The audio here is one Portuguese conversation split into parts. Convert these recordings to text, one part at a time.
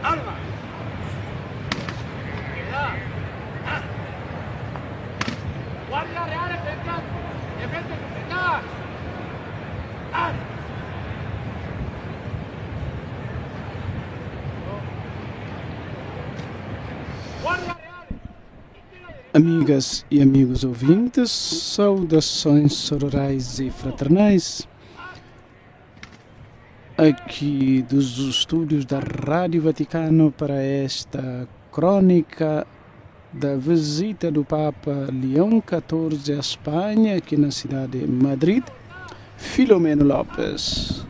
Arma! Guardia reale pendiente! Difende comunità! Guardia reale! Amigas e amigos ouvintes, saudações sororais e fraternais, aqui dos estúdios da Rádio Vaticano para esta crônica da visita do Papa Leão XIV à Espanha, aqui na cidade de Madrid, Filomeno Lopes,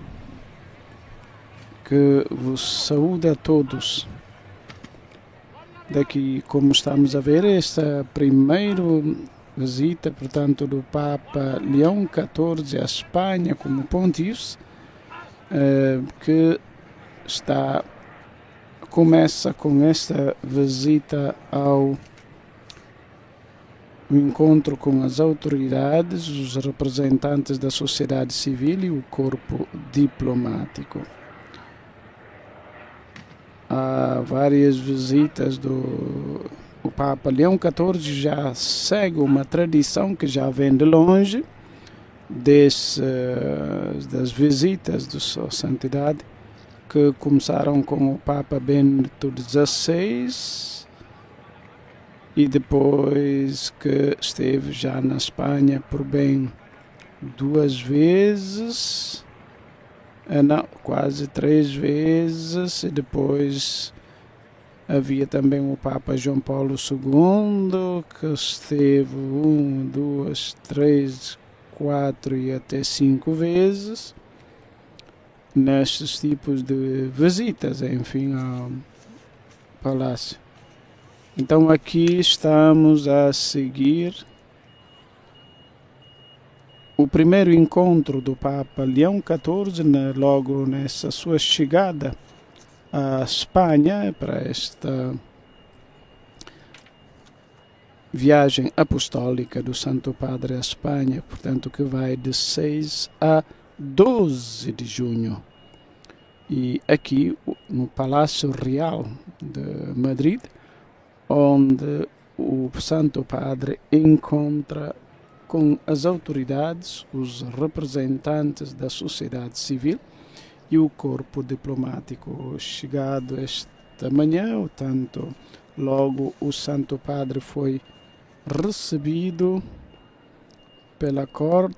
que vos saúda a todos. Daqui, como estamos a ver, esta primeira visita, portanto, do Papa Leão XIV à Espanha como pontífice, que começa com esta visita ao encontro com as autoridades, os representantes da sociedade civil e o corpo diplomático. Há várias visitas o Papa Leão XIV já segue uma tradição que já vem de longe, das visitas da sua santidade, que começaram com o Papa Bento XVI e depois que esteve já na Espanha por bem 2 vezes, não, quase 3 vezes, e depois havia também o Papa João Paulo II, que esteve 1, 2, 3, 4 e até 5 vezes nestes tipos de visitas, enfim, ao palácio. Então aqui estamos a seguir o primeiro encontro do Papa Leão XIV, logo nessa sua chegada à Espanha, para esta viagem apostólica do Santo Padre à Espanha, portanto que vai de 6 a 12 de junho. E aqui no Palácio Real de Madrid, onde o Santo Padre encontra com as autoridades, os representantes da sociedade civil e o corpo diplomático. Chegado esta manhã, tanto logo o Santo Padre foi recebido pela corte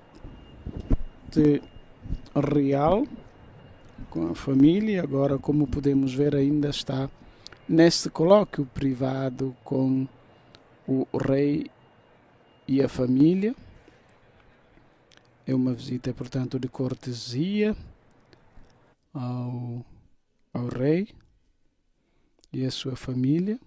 real com a família. Agora, como podemos ver, ainda está neste colóquio privado com o rei e a família. É uma visita, portanto, de cortesia ao rei e a sua família.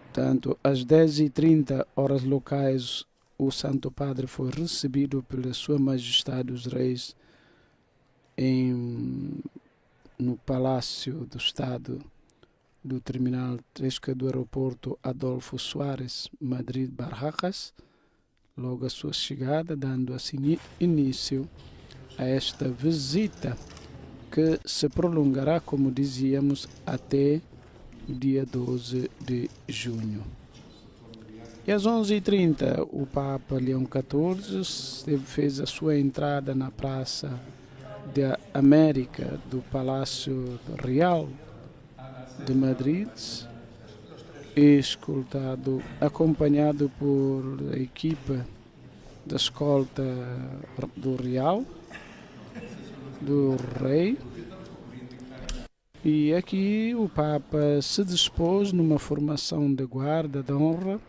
Portanto, às 10h30 horas locais, o Santo Padre foi recebido pela Sua Majestade os Reis no Palácio do Estado do Terminal Tresca do Aeroporto Adolfo Suárez, Madrid Barajas, logo a sua chegada, dando assim início a esta visita que se prolongará, como dizíamos, até o dia 12 de junho. E às 11h30 o Papa Leão XIV fez a sua entrada na Praça da América do Palácio Real de Madrid, acompanhado por a equipe da escolta do Real, do Rei. E aqui o Papa se dispôs numa formação de guarda de honra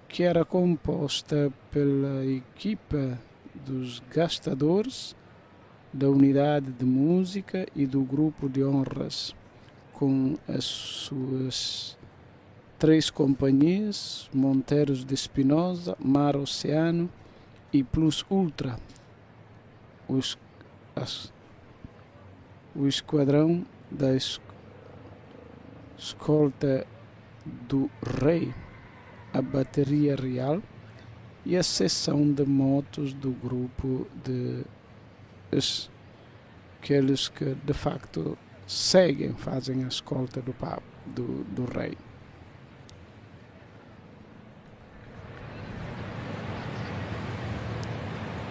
que era composta pela equipe dos gastadores, da unidade de música e do grupo de honras, com as suas 3 companhias, Monteiros de Espinosa, Mar Oceano e Plus Ultra, o esquadrão da escolta do Rei, a bateria real e a seção de motos do grupo de aqueles que de facto seguem, fazem a escolta do Papa, do rei.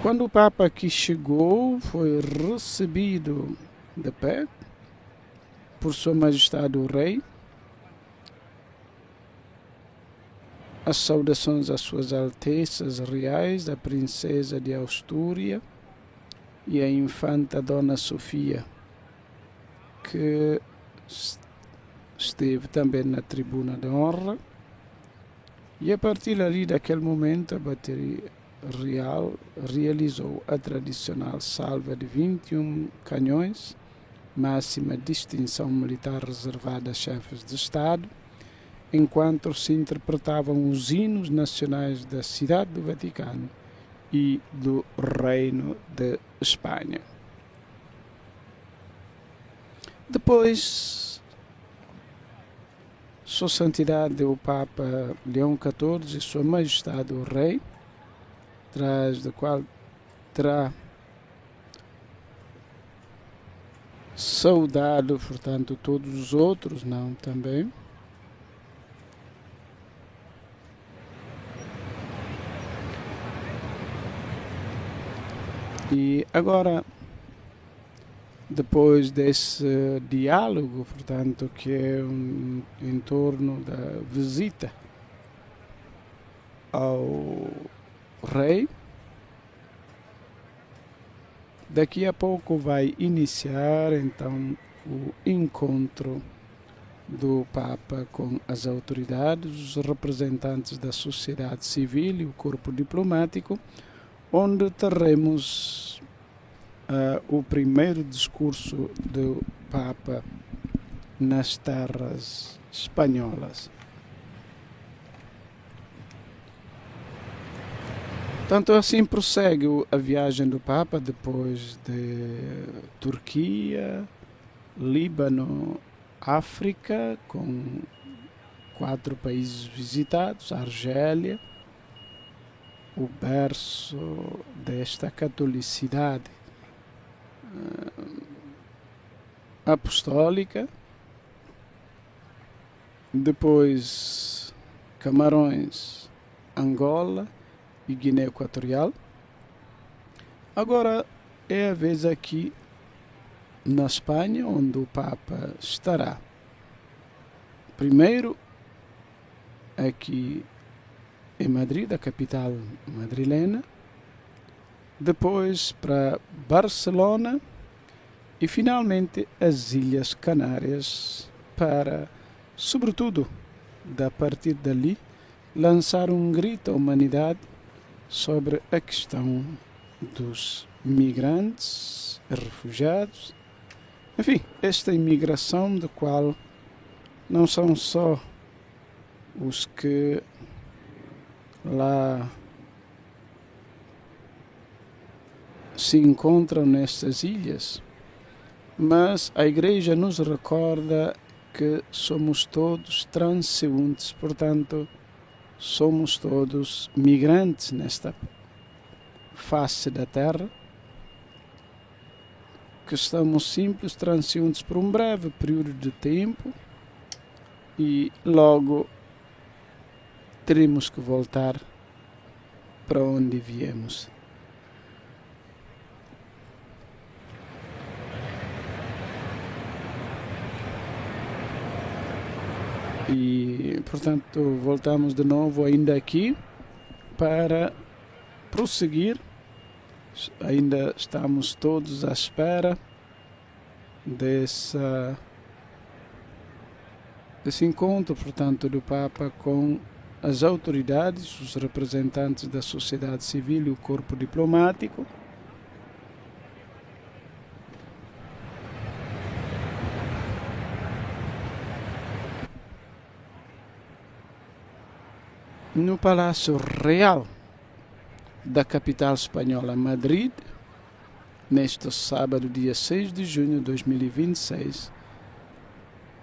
Quando o Papa aqui chegou, foi recebido de pé por Sua Majestade o Rei. As saudações às Suas Altezas Reais, a Princesa de Astúria e a Infanta Dona Sofia, que esteve também na tribuna de honra. E a partir ali daquele momento a bateria real realizou a tradicional salva de 21 canhões, máxima distinção militar reservada a chefes de Estado, enquanto se interpretavam os hinos nacionais da Cidade do Vaticano e do Reino de Espanha. Depois, Sua Santidade o Papa Leão XIV e Sua Majestade o Rei, atrás do qual terá saudado, portanto, todos os outros, não também. E agora, depois desse diálogo, portanto, que é em torno da visita ao rei, daqui a pouco vai iniciar então o encontro do Papa com as autoridades, os representantes da sociedade civil e o corpo diplomático, onde teremos o primeiro discurso do Papa nas terras espanholas. Tanto assim prossegue a viagem do Papa depois de Turquia, Líbano, África, com 4 países visitados, Argélia, o berço desta catolicidade apostólica, depois Camarões, Angola e Guiné Equatorial. Agora é a vez aqui na Espanha, onde o Papa estará. Primeiro aqui em Madrid, a capital madrilena, depois para Barcelona e finalmente as Ilhas Canárias para, sobretudo, a partir dali, lançar um grito à humanidade sobre a questão dos migrantes, refugiados, enfim, esta imigração da qual não são só os que lá se encontram nestas ilhas, mas a Igreja nos recorda que somos todos transeuntes, portanto, somos todos migrantes nesta face da terra, que estamos simples transeuntes por um breve período de tempo e logo teremos que voltar para onde viemos. E, portanto, voltamos de novo ainda aqui para prosseguir. Ainda estamos todos à espera desse encontro, portanto, do Papa com as autoridades, os representantes da sociedade civil e o corpo diplomático. No Palácio Real da capital espanhola, Madrid, neste sábado, dia 6 de junho de 2026,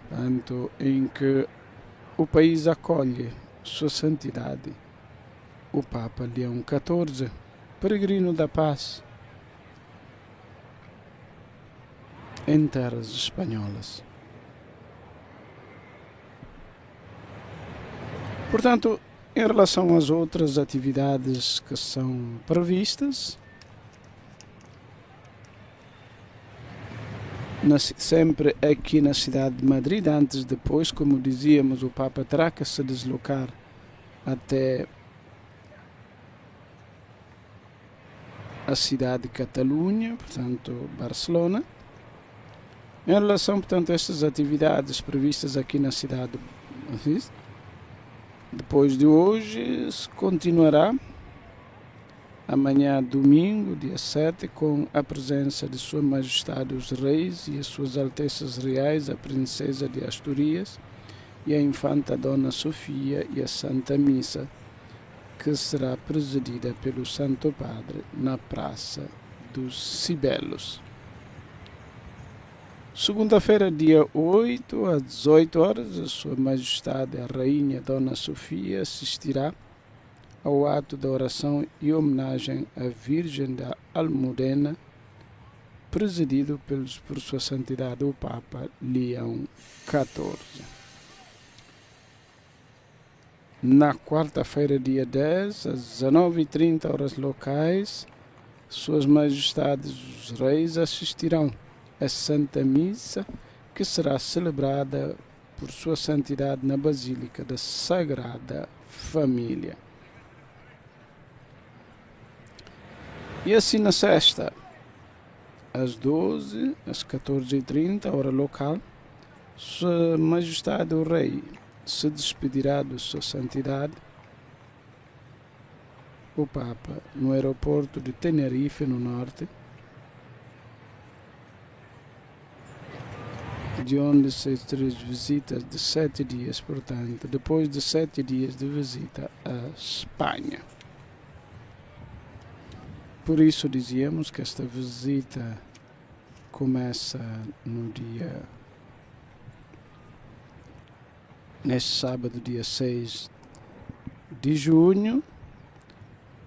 tanto em que o país acolhe Sua Santidade, o Papa Leão XIV, peregrino da paz. em terras espanholas. Portanto, em relação às outras atividades que são previstas, sempre aqui na cidade de Madrid, depois, como dizíamos, o Papa terá que se deslocar até a cidade de Catalunha, portanto, Barcelona. Em relação, portanto, a estas atividades previstas aqui na cidade de Madrid, depois de hoje, se continuará amanhã, domingo, dia 7, com a presença de Sua Majestade os Reis e as Suas Altezas Reais, a Princesa de Astúrias e a Infanta Dona Sofia, e a Santa Missa, que será presidida pelo Santo Padre na Praça dos Cibelos. Segunda-feira, dia 8, às 18 horas, a Sua Majestade a Rainha Dona Sofia assistirá ao ato de oração e homenagem à Virgem da Almudena, presidido por Sua Santidade o Papa Leão XIV. Na quarta-feira, dia 10, às 19h30 horas locais, Suas Majestades os Reis assistirão à Santa Missa, que será celebrada por Sua Santidade na Basílica da Sagrada Família. E assim na sexta, às 12, às 14h30, hora local, Sua Majestade o Rei se despedirá de Sua Santidade o Papa no aeroporto de Tenerife, no norte, de onde se três visitas de 7 dias, portanto, depois de 7 dias de visita à Espanha. Por isso dizíamos que esta visita começa neste sábado, dia 6 de junho,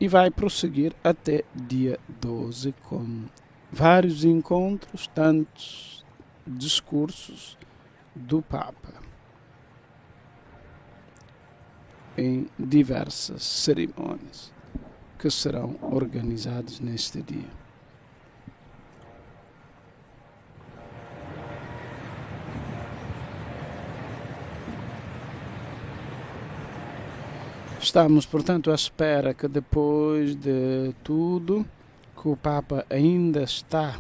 e vai prosseguir até dia 12 com vários encontros, tantos discursos do Papa em diversas cerimônias que serão organizados neste dia. Estamos, portanto, à espera que depois de tudo, que o Papa ainda está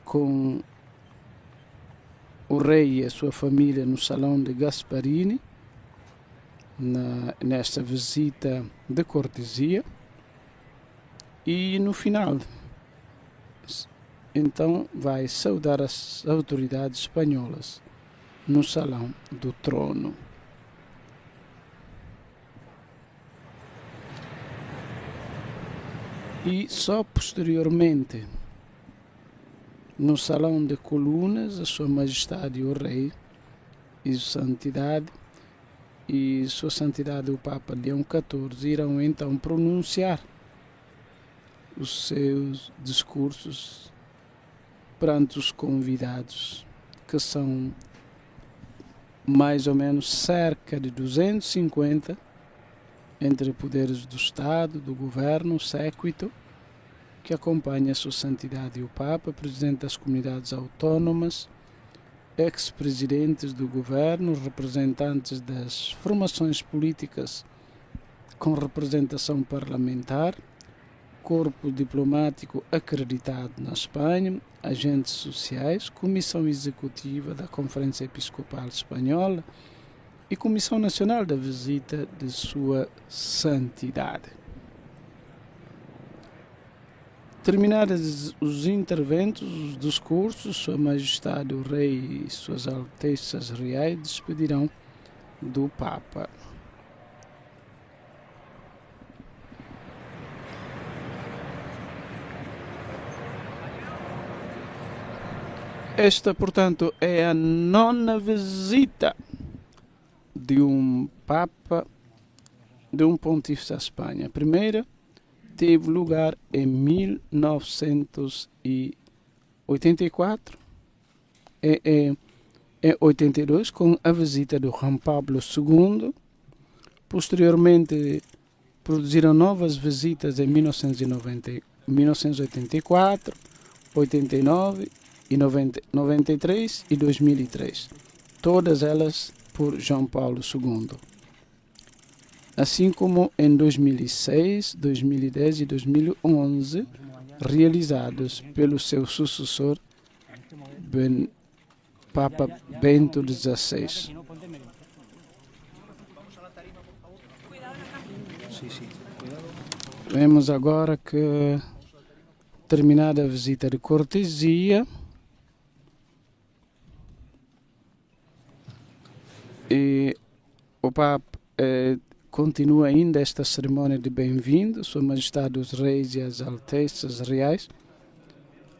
com o rei e a sua família no Salão de Gasparini, nesta visita de cortesia, e no final, então, vai saudar as autoridades espanholas no Salão do Trono. E só posteriormente, no Salão de Colunas, a Sua Majestade o Rei e Sua Santidade e Sua Santidade o Papa Leão XIV irão então pronunciar os seus discursos perante os convidados, que são mais ou menos cerca de 250, entre poderes do Estado, do Governo, séquito, que acompanha a Sua Santidade e o Papa, Presidente das Comunidades Autónomas, ex-presidentes do Governo, representantes das formações políticas com representação parlamentar, corpo diplomático acreditado na Espanha, agentes sociais, Comissão Executiva da Conferência Episcopal Espanhola e Comissão Nacional da Visita de Sua Santidade. Terminados os interventos, os discursos, Sua Majestade o Rei e Suas Altezas Reais despedirão do Papa. Esta, portanto, é a 9ª visita de um Papa, de um Pontífice à Espanha. A primeira teve lugar em 1908, 84 e 82 com a visita do Juan Pablo II. Posteriormente produziram novas visitas em 1984, 89 e 93 e 2003, todas elas por João Paulo II. Assim como em 2006, 2010 e 2011, realizados pelo seu sucessor, Papa Bento XVI. Vemos agora que, terminada a visita de cortesia, e o Papa continua ainda esta cerimônia de bem-vindo, Sua Majestade os Reis e as Altezas Reais.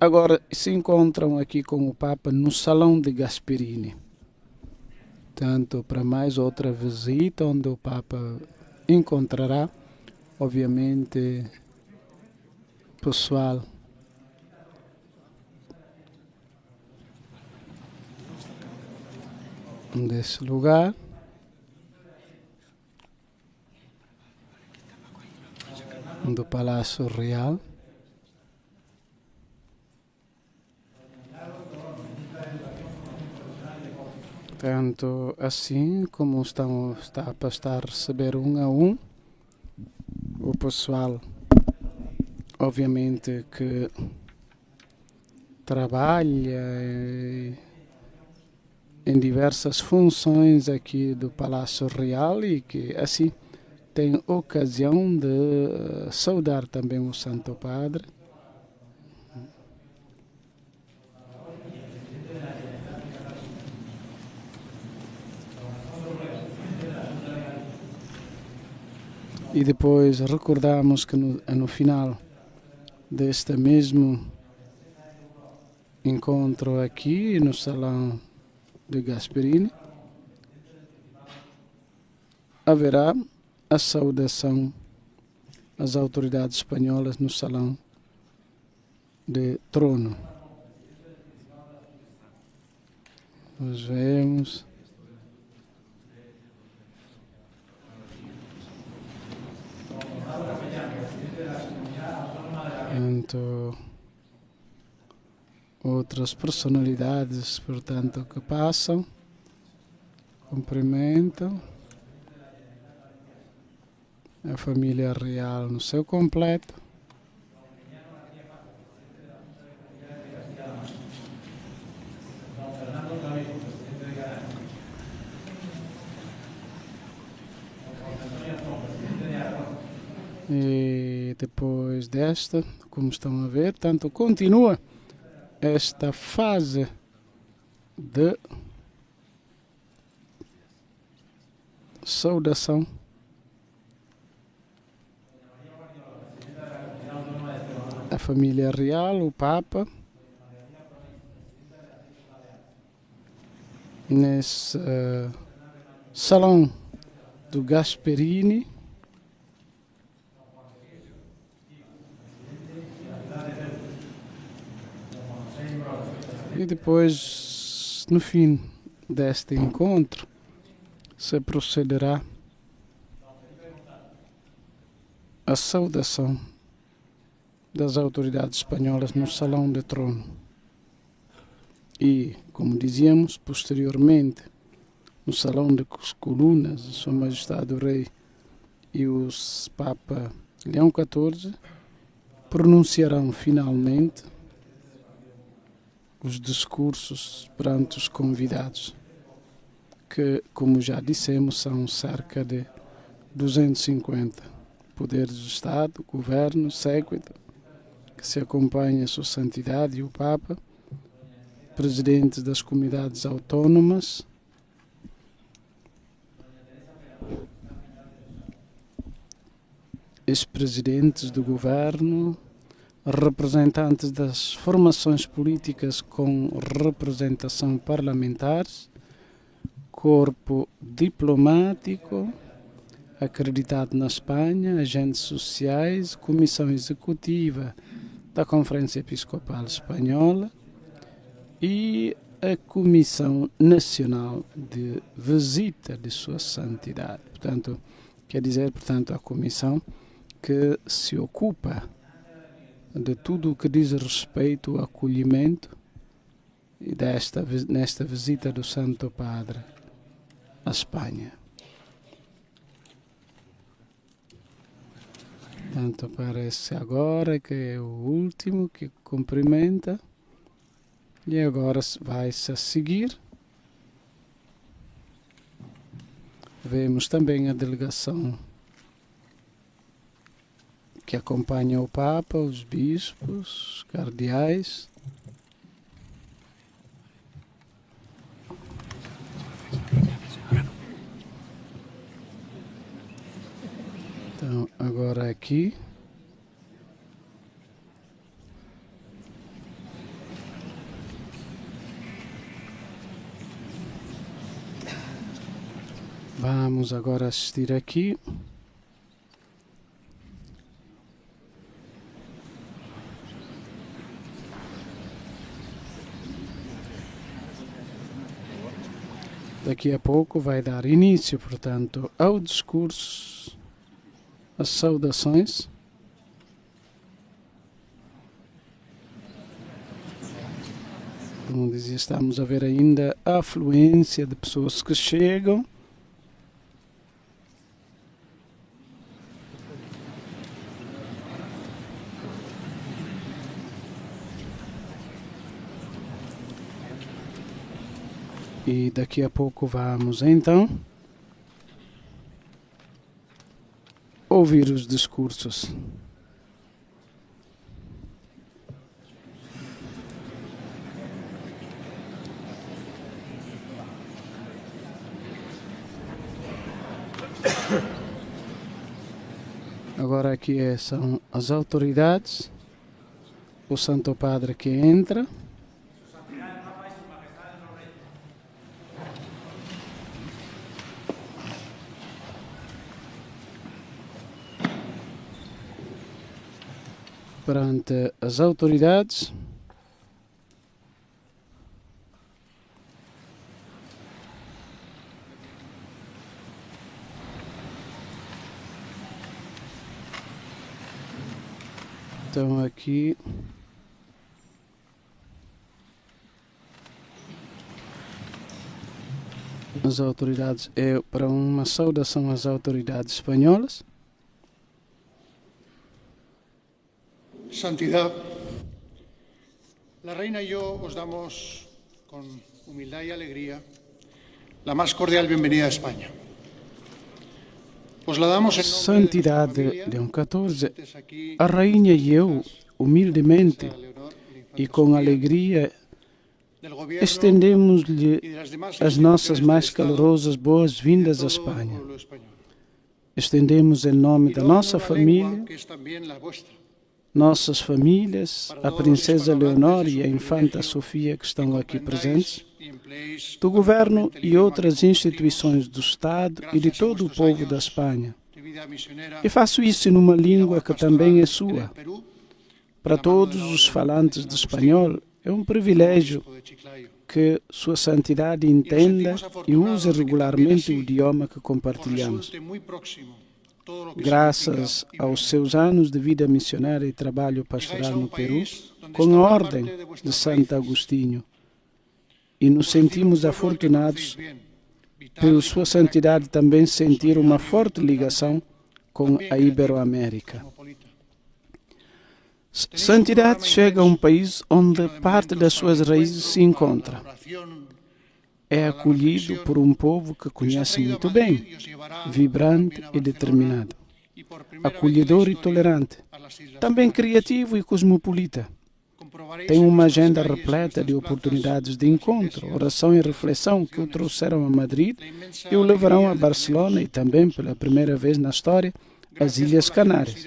Agora se encontram aqui com o Papa no Salão de Gasperini. Tanto para mais outra visita, onde o Papa encontrará, obviamente, pessoal desse lugar. Do Palácio Real. Tanto assim como está para estar a receber um a um o pessoal, obviamente, que trabalha em diversas funções aqui do Palácio Real e que assim tem ocasião de saudar também o Santo Padre. E depois recordamos que no final deste mesmo encontro aqui no Salão de Gasperini haverá a saudação às autoridades espanholas no Salão de Trono. Nós vemos outras personalidades, portanto, que passam, cumprimentam a família real no seu completo. E depois desta, como estão a ver, tanto continua esta fase de saudação à família real, o Papa, nesse Salão do Gasperini. E depois, no fim deste encontro, se procederá à saudação das autoridades espanholas no Salão de Trono. E, como dizíamos, posteriormente, no Salão de Colunas, Sua Majestade o Rei e os Papa Leão XIV pronunciarão finalmente os discursos perante os convidados, que, como já dissemos, são cerca de 250 poderes do Estado, governo, séquito, que se acompanha a Sua Santidade e o Papa, presidentes das comunidades autónomas, ex-presidentes do governo, representantes das formações políticas com representação parlamentar, corpo diplomático acreditado na Espanha, agentes sociais, comissão executiva da Conferência Episcopal Espanhola, e a Comissão Nacional de Visita de Sua Santidade. Portanto, quer dizer, portanto, a comissão que se ocupa de tudo o que diz respeito ao acolhimento e nesta visita do Santo Padre à Espanha. Portanto, parece agora que é o último que cumprimenta. E agora vai-se a seguir. Vemos também a delegação que acompanha o Papa, os bispos, os cardeais. Então, agora aqui. Vamos agora assistir aqui. Daqui a pouco vai dar início, portanto, ao discurso, as saudações. Como dizia, estamos a ver ainda a afluência de pessoas que chegam. E daqui a pouco vamos então ouvir os discursos. Agora aqui são as autoridades, o Santo Padre que entra. Perante as autoridades, então aqui as autoridades, para uma saudação às autoridades espanholas. Santidad, la Reina y yo os damos con humildad y alegría la más cordial bienvenida a España. Os la damos en nombre Santidade Leão XIV, a Rainha e eu, humildemente e com alegria, estendemos-lhe as nossas mais calorosas boas-vindas à Espanha. Estendemos em nome da nossa família, nossas famílias, a Princesa Leonor e a Infanta Sofia que estão aqui presentes, do Governo e outras instituições do Estado e de todo o povo da Espanha. E faço isso numa língua que também é sua. Para todos os falantes de espanhol, é um privilégio que Sua Santidade entenda e use regularmente o idioma que compartilhamos. Graças aos seus anos de vida missionária e trabalho pastoral no Peru, com a ordem de Santo Agostinho. E nos sentimos afortunados por Sua Santidade também sentir uma forte ligação com a Iberoamérica. Santidade chega a um país onde parte das suas raízes se encontra. É acolhido por um povo que conhece muito bem, vibrante e determinado, acolhedor e tolerante, também criativo e cosmopolita. Tem uma agenda repleta de oportunidades de encontro, oração e reflexão que o trouxeram a Madrid e o levarão a Barcelona e também, pela primeira vez na história, às Ilhas Canárias.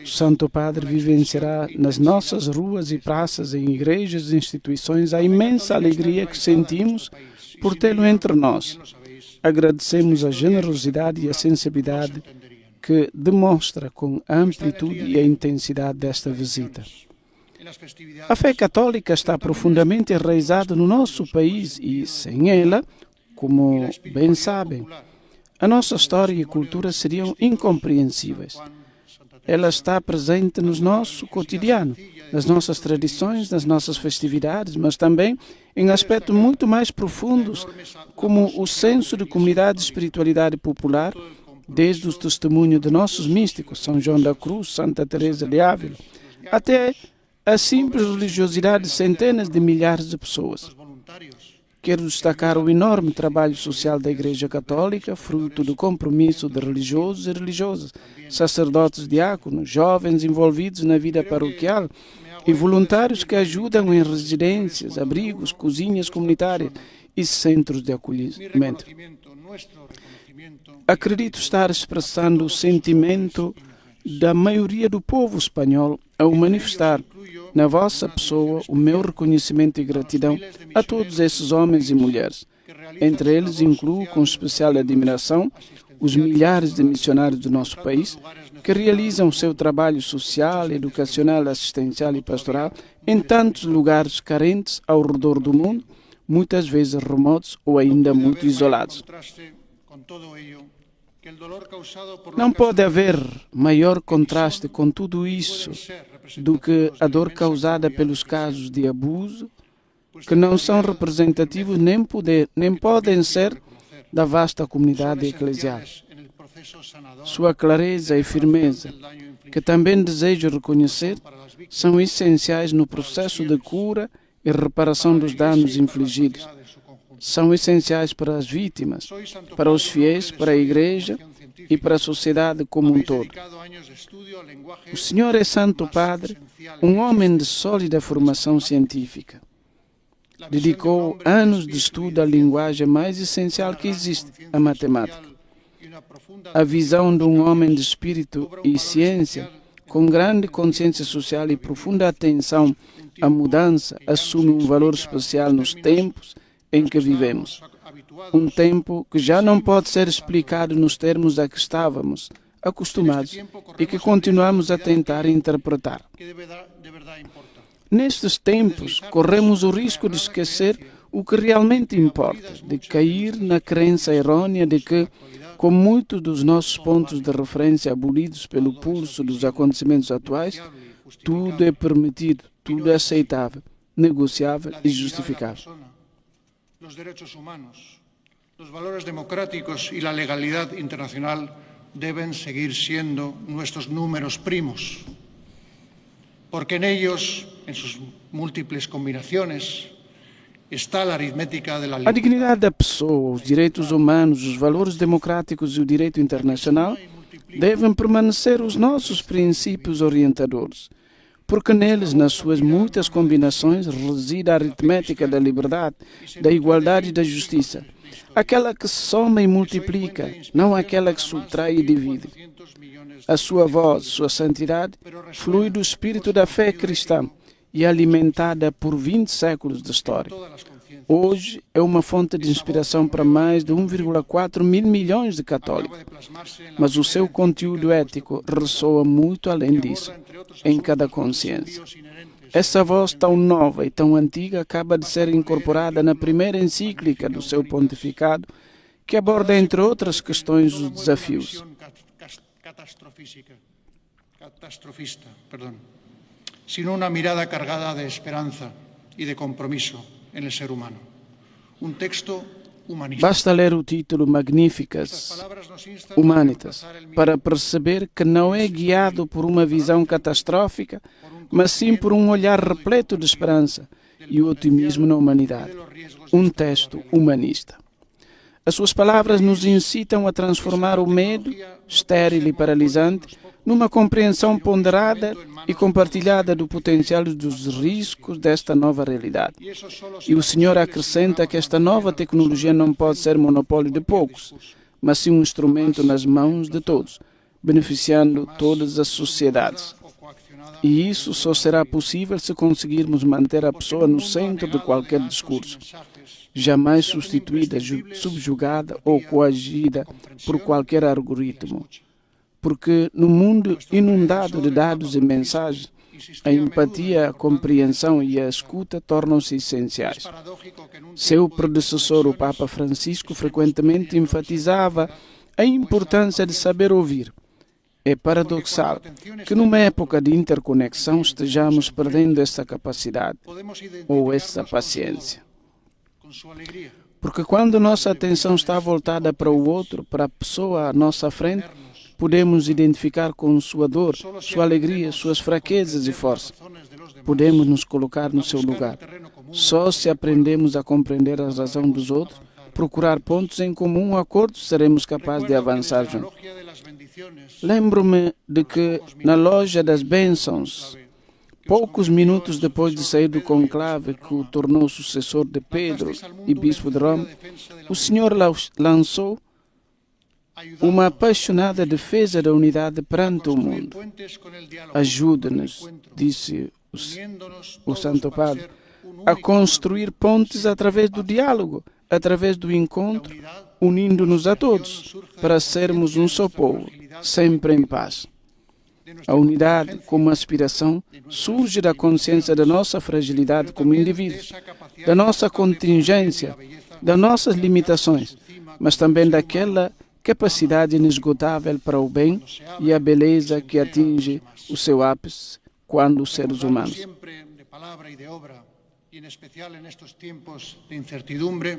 O Santo Padre vivenciará nas nossas ruas e praças, em igrejas e instituições, a imensa alegria que sentimos por tê-lo entre nós. Agradecemos a generosidade e a sensibilidade que demonstra com a amplitude e a intensidade desta visita. A fé católica está profundamente enraizada no nosso país e, sem ela, como bem sabem, a nossa história e cultura seriam incompreensíveis. Ela está presente no nosso cotidiano, nas nossas tradições, nas nossas festividades, mas também em aspectos muito mais profundos, como o senso de comunidade e espiritualidade popular, desde os testemunhos de nossos místicos, São João da Cruz, Santa Teresa de Ávila, até a simples religiosidade de centenas de milhares de pessoas. Quero destacar o enorme trabalho social da Igreja Católica, fruto do compromisso de religiosos e religiosas, sacerdotes, diáconos, jovens envolvidos na vida paroquial e voluntários que ajudam em residências, abrigos, cozinhas comunitárias e centros de acolhimento. Acredito estar expressando o sentimento da maioria do povo espanhol ao manifestar na vossa pessoa o meu reconhecimento e gratidão a todos esses homens e mulheres. Entre eles incluo com especial admiração os milhares de missionários do nosso país que realizam o seu trabalho social, educacional, assistencial e pastoral em tantos lugares carentes ao redor do mundo, muitas vezes remotos ou ainda muito isolados. Não pode haver maior contraste com tudo isso do que a dor causada pelos casos de abuso, que não são representativos nem podem ser da vasta comunidade eclesial. Sua clareza e firmeza, que também desejo reconhecer, são essenciais no processo de cura e reparação dos danos infligidos. São essenciais para as vítimas, para os fiéis, para a Igreja e para a sociedade como um todo. O Senhor é Santo Padre, um homem de sólida formação científica. Dedicou anos de estudo à linguagem mais essencial que existe, a matemática. A visão de um homem de espírito e ciência, com grande consciência social e profunda atenção à mudança, assume um valor especial nos tempos em que vivemos. Um tempo que já não pode ser explicado nos termos a que estávamos acostumados e que continuamos a tentar interpretar. Nestes tempos, corremos o risco de esquecer o que realmente importa, de cair na crença errônea de que, com muitos dos nossos pontos de referência abolidos pelo pulso dos acontecimentos atuais, tudo é permitido, tudo é aceitável, negociável e justificável. Los derechos humanos, los valores democráticos y la legalidad internacional deben seguir siendo nuestros números primos, porque en ellos, en sus múltiples combinaciones, está la aritmética de la A dignidade da pessoa, os direitos humanos, os valores democráticos e o direito internacional devem permanecer os nossos princípios orientadores, porque neles, nas suas muitas combinações, reside a aritmética da liberdade, da igualdade e da justiça, aquela que soma e multiplica, não aquela que subtrai e divide. A sua voz, sua santidade, flui do espírito da fé cristã e alimentada por 20 séculos de história. Hoje é uma fonte de inspiração para mais de 1,4 mil milhões de católicos, mas o seu conteúdo ético ressoa muito além disso, em cada consciência. Essa voz tão nova e tão antiga acaba de ser incorporada na primeira encíclica do seu pontificado, que aborda, entre outras questões, os desafios. Sino una mirada cargada de esperanza y de compromiso en el ser humano. Un texto humanista. Basta ler o título Magnificas Humanitas para perceber que não é guiado por uma visão catastrófica, mas sim por um olhar repleto de esperança e otimismo na humanidade. Um texto humanista. As suas palavras nos incitam a transformar o medo, estéril e paralisante, numa compreensão ponderada e compartilhada do potencial e dos riscos desta nova realidade. E o Senhor acrescenta que esta nova tecnologia não pode ser monopólio de poucos, mas sim um instrumento nas mãos de todos, beneficiando todas as sociedades. E isso só será possível se conseguirmos manter a pessoa no centro de qualquer discurso, jamais substituída, subjugada ou coagida por qualquer algoritmo. Porque no mundo inundado de dados e mensagens, A empatia, a compreensão e a escuta tornam-se essenciais. Seu predecessor, o Papa Francisco, frequentemente enfatizava a importância de saber ouvir. É paradoxal que, numa época de interconexão, estejamos perdendo essa capacidade ou essa paciência. Porque quando nossa atenção está voltada para o outro, para a pessoa à nossa frente, podemos identificar com sua dor, sua alegria, suas fraquezas e forças. Podemos nos colocar no seu lugar. Só se aprendemos a compreender a razão dos outros, procurar pontos em comum, acordos, seremos capazes de avançar juntos. Lembro-me de que, na loja das bênçãos, poucos minutos depois de sair do conclave que o tornou sucessor de Pedro e bispo de Roma, o Senhor lançou uma apaixonada defesa da unidade perante o mundo. Ajude-nos, disse o Santo Padre, a construir pontes através do diálogo, através do encontro, unindo-nos a todos, para sermos um só povo, sempre em paz. A unidade, como aspiração, surge da consciência da nossa fragilidade como indivíduos, da nossa contingência, das nossas limitações, mas também daquela capacidade inesgotável para o bem e a beleza que atinge o seu ápice quando os seres humanos. Y en especial en estos tiempos de incertidumbre,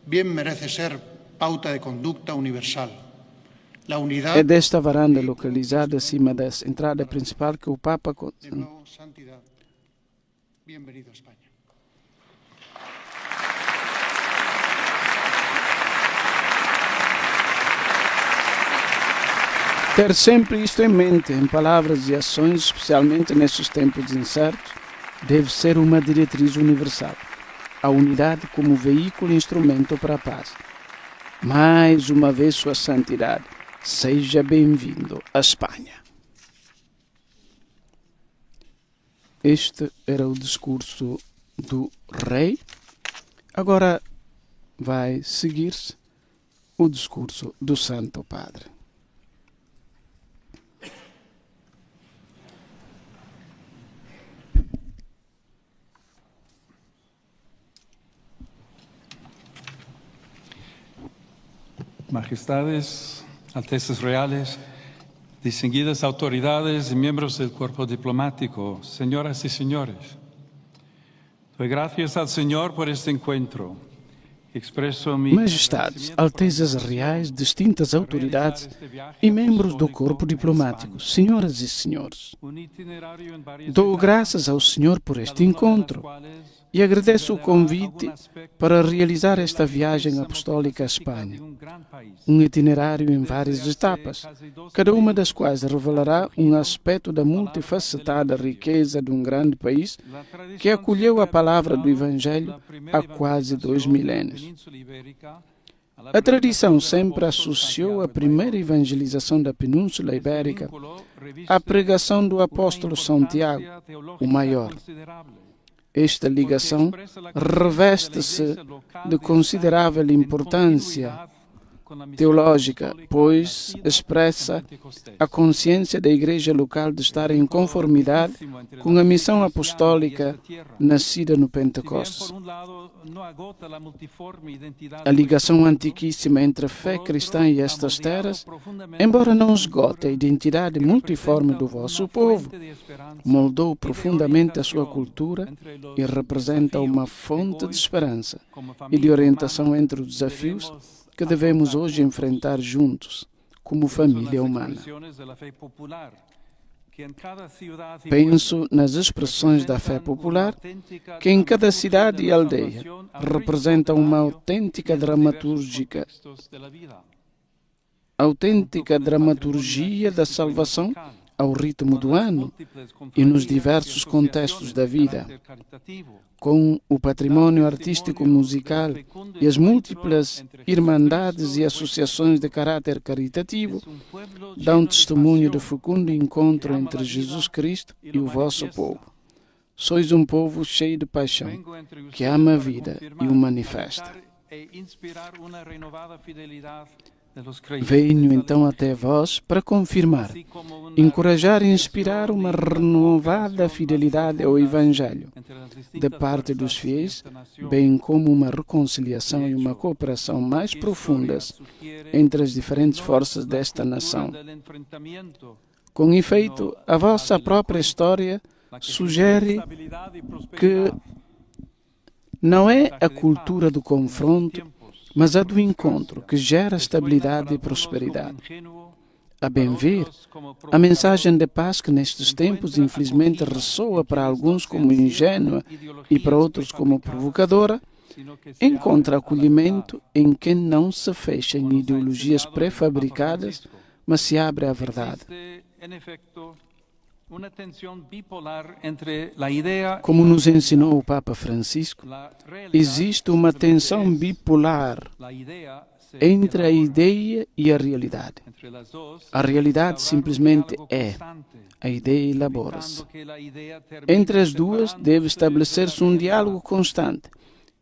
bien merece ser pauta de conducta universal. La unidad. É desta varanda localizada acima da entrada principal que o Papa. De nuevo, santidad. Bienvenido a España. Ter sempre isto em mente, em palavras e ações, especialmente nesses tempos incertos, deve ser uma diretriz universal. A unidade como veículo e instrumento para a paz. Mais uma vez, Sua Santidade, seja bem-vindo à Espanha. Este era o discurso do rei. Agora vai seguir-se o discurso do Santo Padre. Majestades, Altezas Reales, distinguidas autoridades y miembros del cuerpo diplomático, señoras y señores, doy gracias al Señor por este encuentro. Expreso mi Majestades, Altezas Reais, distintas autoridades e membros do corpo diplomático, senhoras e senhores, dou graças ao Senhor por este encontro e agradeço o convite para realizar esta viagem apostólica à Espanha. Um itinerário em várias etapas, cada uma das quais revelará um aspecto da multifacetada riqueza de um grande país que acolheu a palavra do Evangelho há quase 2 milénios. A tradição sempre associou a primeira evangelização da Península Ibérica à pregação do apóstolo Santiago, o maior. Esta ligação reveste-se de considerável importância teológica, pois expressa a consciência da Igreja local de estar em conformidade com a missão apostólica nascida no Pentecostes. A ligação antiquíssima entre a fé cristã e estas terras, embora não esgote a identidade multiforme do vosso povo, moldou profundamente a sua cultura e representa uma fonte de esperança e de orientação entre os desafios que devemos hoje enfrentar juntos, como família humana. Penso nas expressões da fé popular, que em cada cidade e aldeia representam uma autêntica dramaturgia da salvação ao ritmo do ano e nos diversos contextos da vida. Com o patrimônio artístico musical e as múltiplas irmandades e associações de caráter caritativo, dão testemunho do fecundo encontro entre Jesus Cristo e o vosso povo. Sois um povo cheio de paixão, que ama a vida e o manifesta. Venho então até vós para confirmar, encorajar e inspirar uma renovada fidelidade ao Evangelho de parte dos fiéis, bem como uma reconciliação e uma cooperação mais profundas entre as diferentes forças desta nação. Com efeito, a vossa própria história sugere que não é a cultura do confronto, mas a do encontro, que gera estabilidade e prosperidade. A bem ver, a mensagem de paz que nestes tempos infelizmente ressoa para alguns como ingênua e para outros como provocadora, encontra acolhimento em quem não se fecha em ideologias pré-fabricadas, mas se abre à verdade. Como nos ensinou o Papa Francisco, existe uma tensão bipolar entre a ideia e a realidade. A realidade simplesmente é, a ideia elabora-se. Entre as duas deve estabelecer-se um diálogo constante,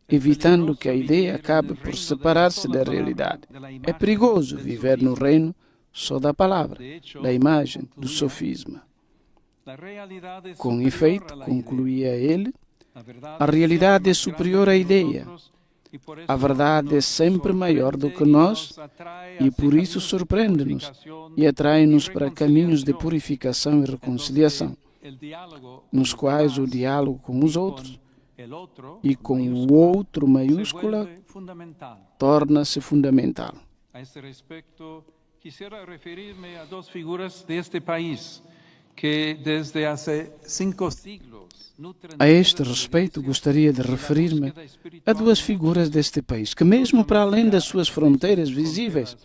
evitando que a ideia acabe por separar-se da realidade. É perigoso viver no reino só da palavra, da imagem, do sofisma. Com efeito, concluía ele, a realidade é superior à ideia. A verdade é sempre maior do que nós e por isso surpreende-nos e atrai-nos para caminhos de purificação e reconciliação, nos quais o diálogo com os outros e com o outro maiúscula torna-se fundamental. A este respecto, quisiera referirme a dos figuras de este país que desde hace 5 siglos. A este respeito, gostaria de referir-me a duas figuras deste país que, mesmo para além das suas fronteiras visíveis,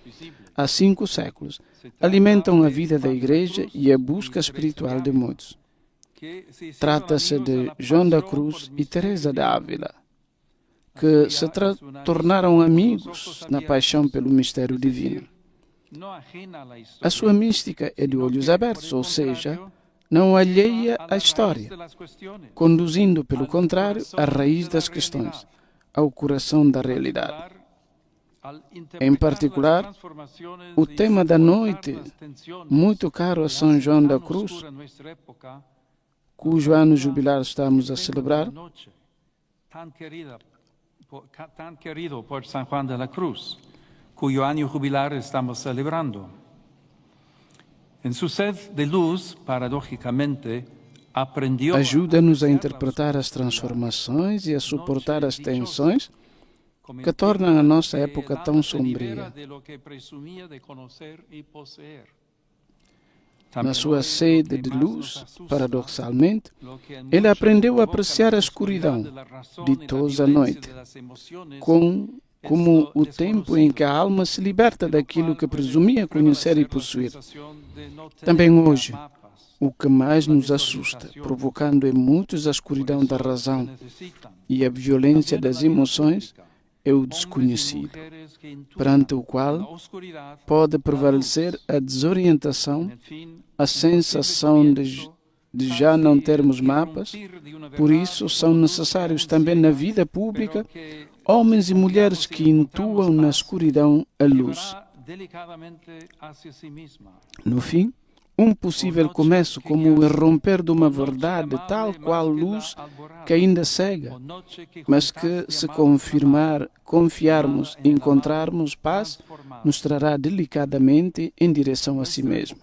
há 5 séculos, alimentam a vida da Igreja e a busca espiritual de muitos. Trata-se de João da Cruz e Teresa de Ávila, que se tornaram amigos na paixão pelo mistério divino. A sua mística é de olhos abertos, ou seja, não alheia à história, conduzindo, pelo contrário, à raiz das questões, ao coração da realidade. Em particular, o tema da noite, muito caro a São João da Cruz, cujo ano jubilar estamos a celebrar, tan querido por San Juan de la Cruz, cuyo año jubilar estamos celebrando. En su sed de luz, paradójicamente, aprendió ajuda-nos a interpretar as transformações e a suportar as tensões que tornam a nossa época tão sombria. Na sua sede de luz, paradoxalmente, ele aprendeu a apreciar a escuridão, ditosa noite, como o tempo em que a alma se liberta daquilo que presumia conhecer e possuir. Também hoje, o que mais nos assusta, provocando em muitos a escuridão da razão e a violência das emoções, é o desconhecido, perante o qual pode prevalecer a desorientação, a sensação de já não termos mapas. Por isso, são necessários também na vida pública homens e mulheres que intuam na escuridão a luz. No fim, um possível começo como o irromper de uma verdade tal qual luz que ainda cega, mas que, se confiarmos e encontrarmos paz, nos trará delicadamente em direção a si mesmo.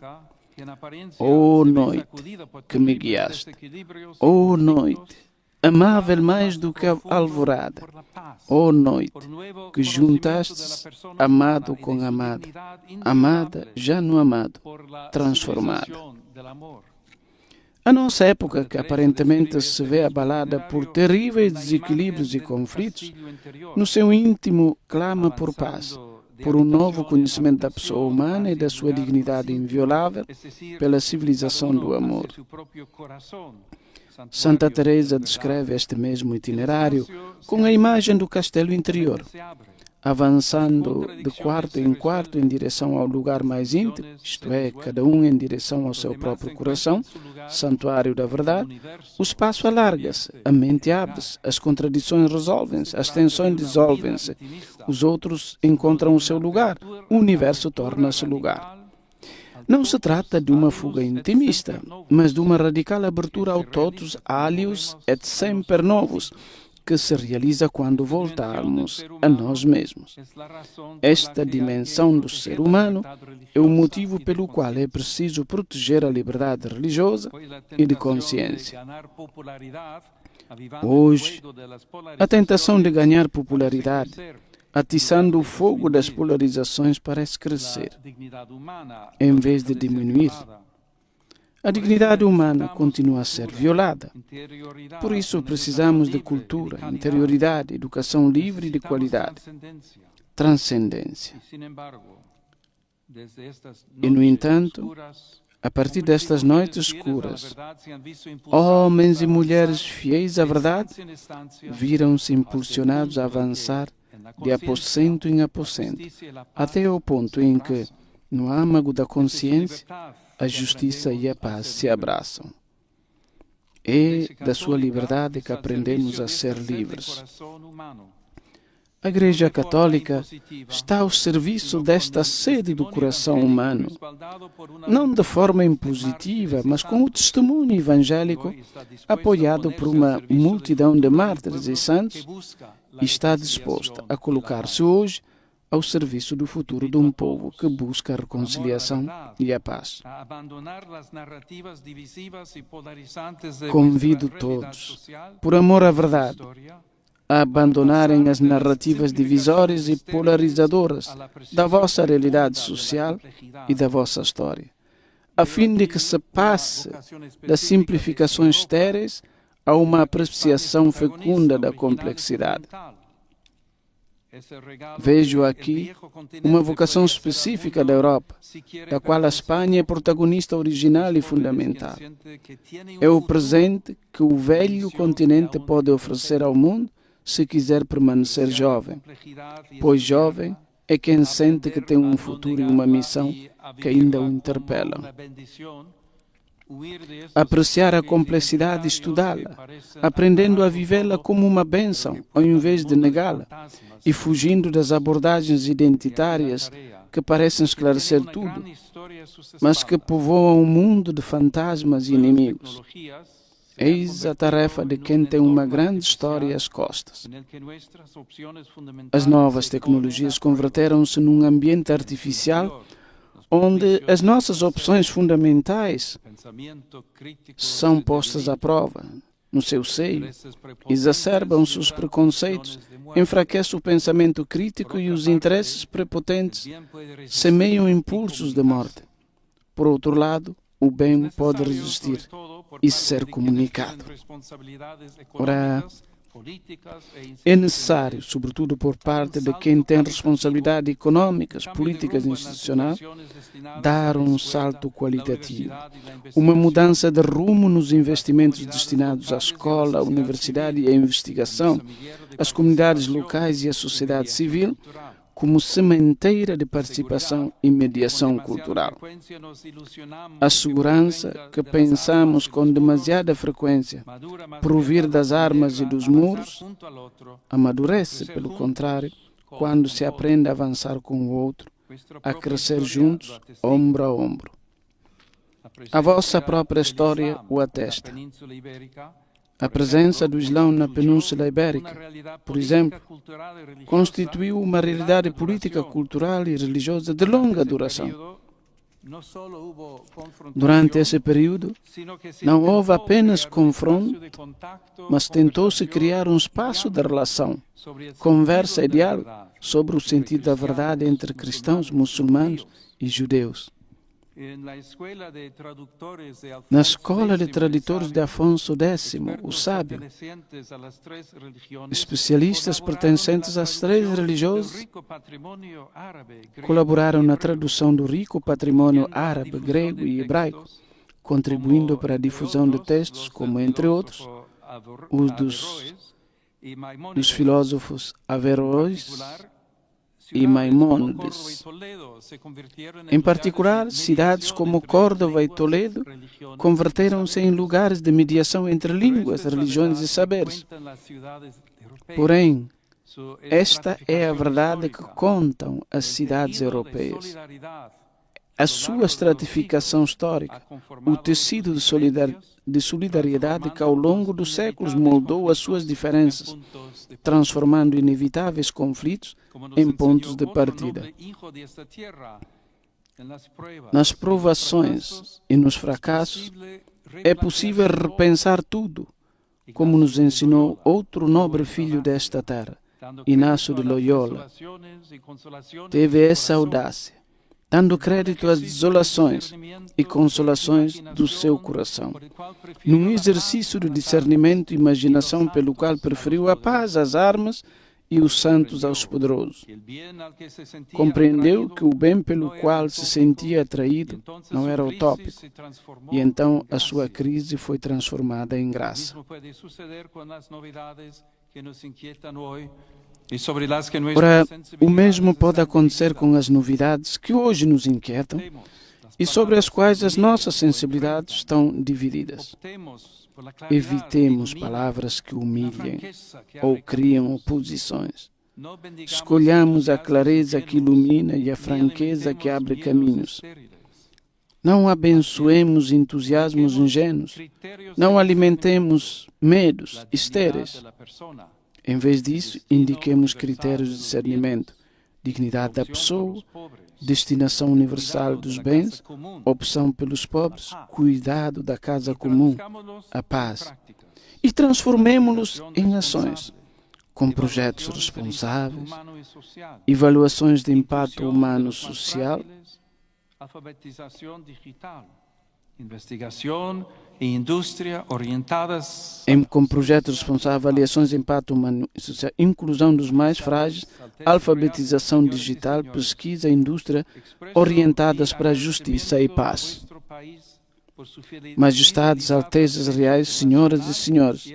Ó noite que me guiaste, ó noite, amável mais do que a alvorada, ó noite que juntastes amado com amada, amada já no amado, transformada. A nossa época, que aparentemente se vê abalada por terríveis desequilíbrios e conflitos, no seu íntimo clama por paz, por um novo conhecimento da pessoa humana e da sua dignidade inviolável, pela civilização do amor. Santa Teresa descreve este mesmo itinerário com a imagem do castelo interior. avançando de quarto em quarto em direção ao lugar mais íntimo, isto é, cada um em direção ao seu próprio coração, santuário da verdade, o espaço alarga-se, a mente abre-se, as contradições resolvem-se, as tensões dissolvem-se, os outros encontram o seu lugar, o universo torna-se lugar. Não se trata de uma fuga intimista, mas de uma radical abertura ao totus alius et semper novus, que se realiza quando voltarmos a nós mesmos. Esta dimensão do ser humano é o motivo pelo qual é preciso proteger a liberdade religiosa e de consciência. Hoje, a tentação de ganhar popularidade, atiçando o fogo das polarizações, parece crescer, em vez de diminuir. A dignidade humana continua a ser violada. Por isso, precisamos de cultura, interioridade, educação livre e de qualidade, transcendência. E, no entanto, a partir destas noites escuras, homens e mulheres fiéis à verdade viram-se impulsionados a avançar de aposento em aposento, até ao ponto em que, no âmago da consciência, a justiça e a paz se abraçam. É da sua liberdade que aprendemos a ser livres. A Igreja Católica está ao serviço desta sede do coração humano, não de forma impositiva, mas com o testemunho evangélico apoiado por uma multidão de mártires e santos, e está disposta a colocar-se hoje ao serviço do futuro de um povo que busca a reconciliação e a paz. Convido todos, por amor à verdade, a abandonarem as narrativas divisórias e polarizadoras da vossa realidade social e da vossa história, a fim de que se passe das simplificações estéreis a uma apreciação fecunda da complexidade. Vejo aqui uma vocação específica da Europa, da qual a Espanha é protagonista original e fundamental. É o presente que o velho continente pode oferecer ao mundo se quiser permanecer jovem, pois jovem é quem sente que tem um futuro e uma missão que ainda o interpelam. Apreciar a complexidade e estudá-la, aprendendo a vivê-la como uma bênção, ao invés de negá-la, e fugindo das abordagens identitárias que parecem esclarecer tudo, mas que povoam um mundo de fantasmas e inimigos. Eis a tarefa de quem tem uma grande história às costas. As novas tecnologias converteram-se num ambiente artificial onde as nossas opções fundamentais são postas à prova. No seu seio, exacerbam-se os preconceitos, enfraquece o pensamento crítico e os interesses prepotentes semeiam impulsos de morte. Por outro lado, o bem pode resistir e ser comunicado. Ora, é necessário, sobretudo por parte de quem tem responsabilidades econômicas, políticas e institucionais, dar um salto qualitativo, uma mudança de rumo nos investimentos destinados à escola, à universidade e à investigação, às comunidades locais e à sociedade civil, como sementeira de participação e mediação cultural. A segurança que pensamos com demasiada frequência provir das armas e dos muros amadurece, pelo contrário, quando se aprende a avançar com o outro, a crescer juntos, ombro a ombro. A vossa própria história o atesta. A presença do Islão na Península Ibérica, por exemplo, constituiu uma realidade política, cultural e religiosa de longa duração. Durante esse período, não houve apenas confronto, mas tentou-se criar um espaço de relação, conversa e diálogo sobre o sentido da verdade entre cristãos, muçulmanos e judeus. Na Escola de Tradutores de Afonso X, o Sábio, especialistas pertencentes às três religiões colaboraram na tradução do rico patrimônio árabe, grego e hebraico, contribuindo para a difusão de textos como, entre outros, os dos filósofos Averroes, e Maimônides. Em particular, cidades como Córdoba e Toledo converteram-se em lugares de mediação entre línguas, religiões e saberes. Porém, esta é a verdade que contam as cidades europeias. A sua estratificação histórica, o tecido de solidariedade que ao longo dos séculos moldou as suas diferenças, transformando inevitáveis conflitos em pontos de partida. Nas provações e nos fracassos, é possível repensar tudo, como nos ensinou outro nobre filho desta terra, Inácio de Loyola. Teve essa audácia, dando crédito às desolações e consolações do seu coração, num exercício de discernimento e imaginação pelo qual preferiu a paz às armas e os santos aos poderosos. Compreendeu que o bem pelo qual se sentia atraído não era utópico, e então a sua crise foi transformada em graça. Ora, o mesmo pode acontecer com as novidades que hoje nos inquietam e sobre as quais as nossas sensibilidades estão divididas. Evitemos palavras que humilhem ou criam oposições. Escolhamos a clareza que ilumina e a franqueza que abre caminhos. Não abençoemos entusiasmos ingênuos. Não alimentemos medos estéreis. Em vez disso, indiquemos critérios de discernimento, dignidade da pessoa, destinação universal dos bens, opção pelos pobres, cuidado da casa comum, a paz. E transformemo-los em ações, com projetos responsáveis, avaliações de impacto humano-social, investigação e indústria orientadas com projetos responsáveis, avaliações de impacto humano e social, inclusão dos mais frágeis, alfabetização digital, pesquisa e indústria orientadas para a justiça e paz. Majestades, altezas reais, senhoras e senhores,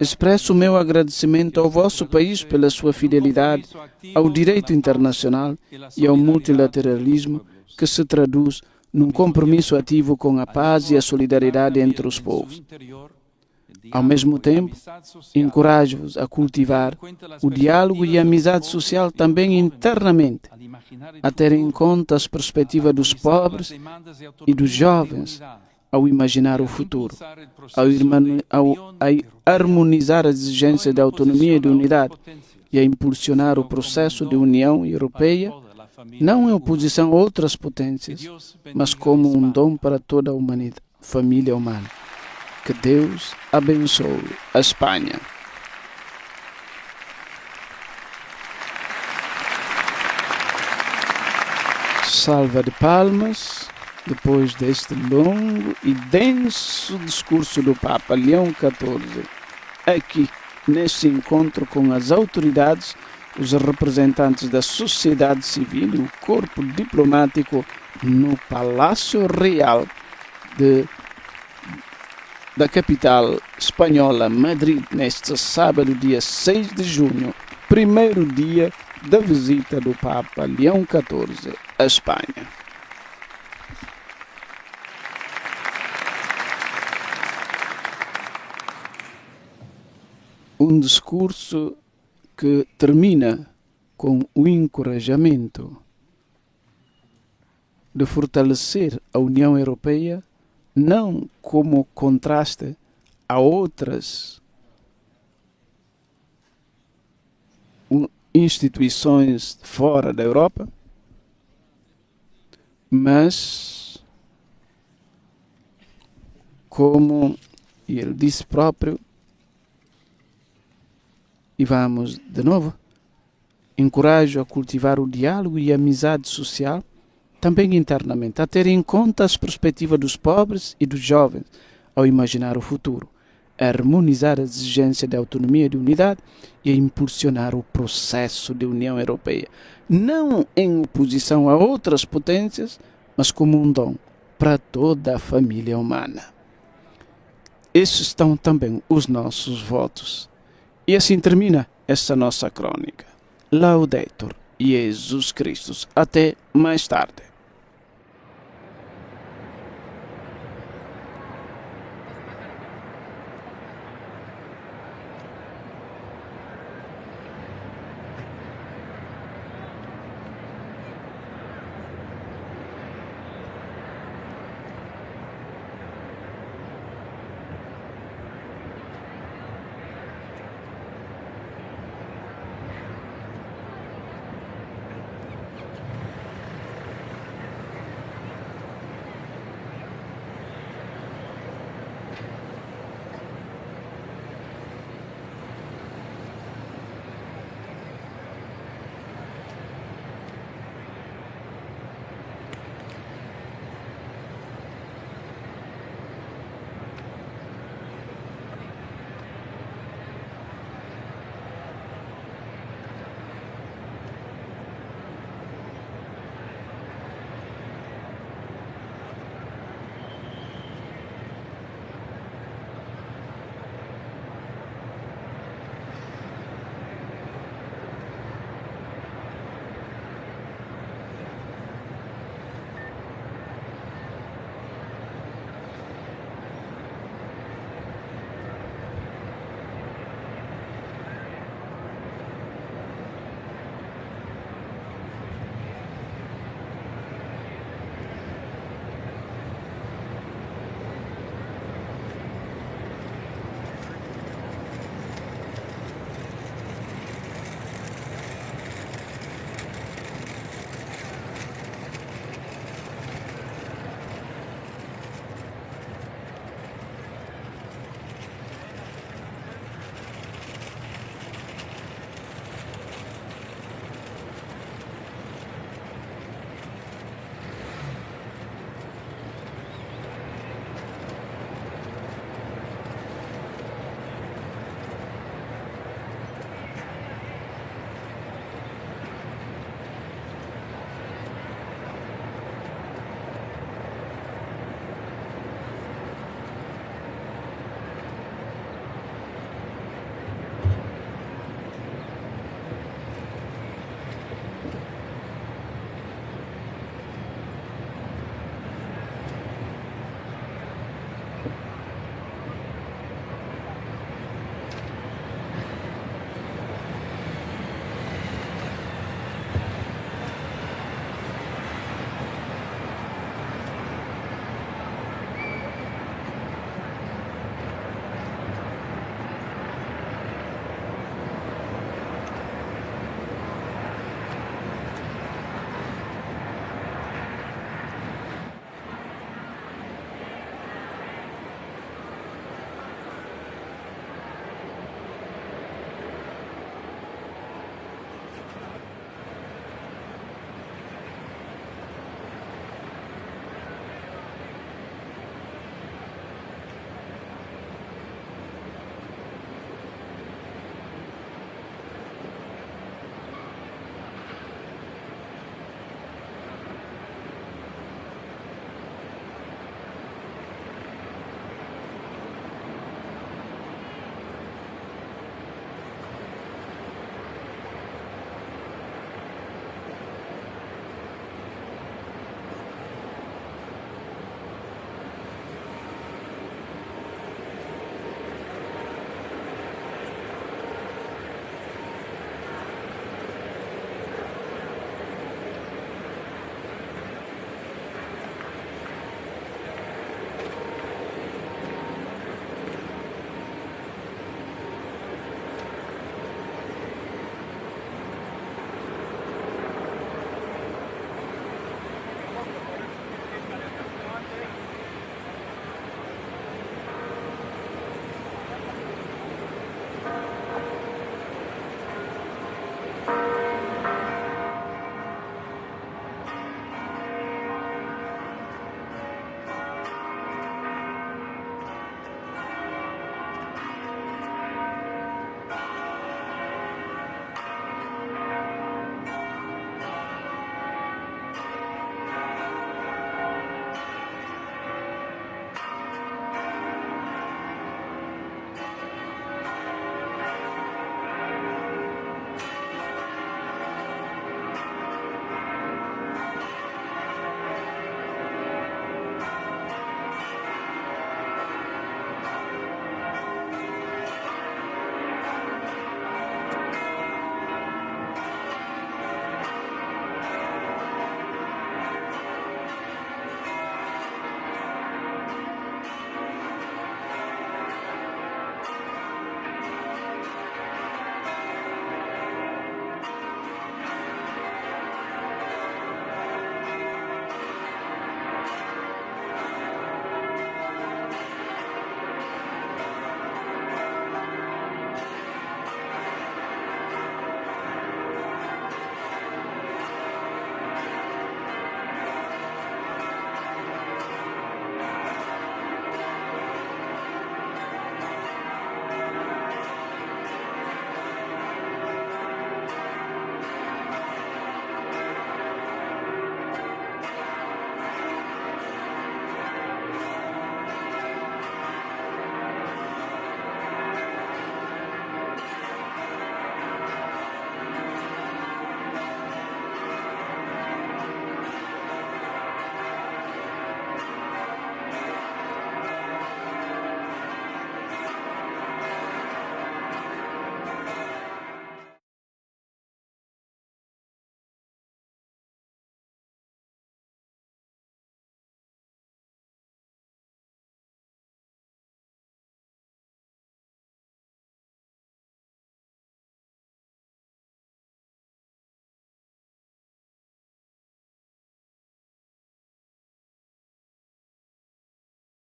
expresso o meu agradecimento ao vosso país pela sua fidelidade ao direito internacional e ao multilateralismo que se traduz num compromisso ativo com a paz e a solidariedade entre os povos. Ao mesmo tempo, encorajo-vos a cultivar o diálogo e a amizade social também internamente, a ter em conta as perspectivas dos pobres e dos jovens ao imaginar o futuro, ao harmonizar as exigências de autonomia e de unidade e a impulsionar o processo de União Europeia, não em oposição a outras potências, mas como um dom para toda a humanidade, família humana. Que Deus abençoe a Espanha. Salva de palmas, depois deste longo e denso discurso do Papa Leão XIV, aqui neste encontro com as autoridades, os representantes da sociedade civil e o corpo diplomático no Palácio Real da capital espanhola, Madrid, neste sábado, dia 6 de junho, primeiro dia da visita do Papa Leão XIV à Espanha. Um discurso que termina com o encorajamento de fortalecer a União Europeia, não como contraste a outras instituições fora da Europa, mas como ele disse próprio, e vamos de novo, encorajo a cultivar o diálogo e a amizade social, também internamente, a ter em conta as perspectivas dos pobres e dos jovens ao imaginar o futuro, a harmonizar as exigências de autonomia e de unidade e a impulsionar o processo de União Europeia, não em oposição a outras potências, mas como um dom para toda a família humana. Esses estão também os nossos votos. E assim termina esta nossa crônica. Laudetur Jesus Cristo. Até mais tarde.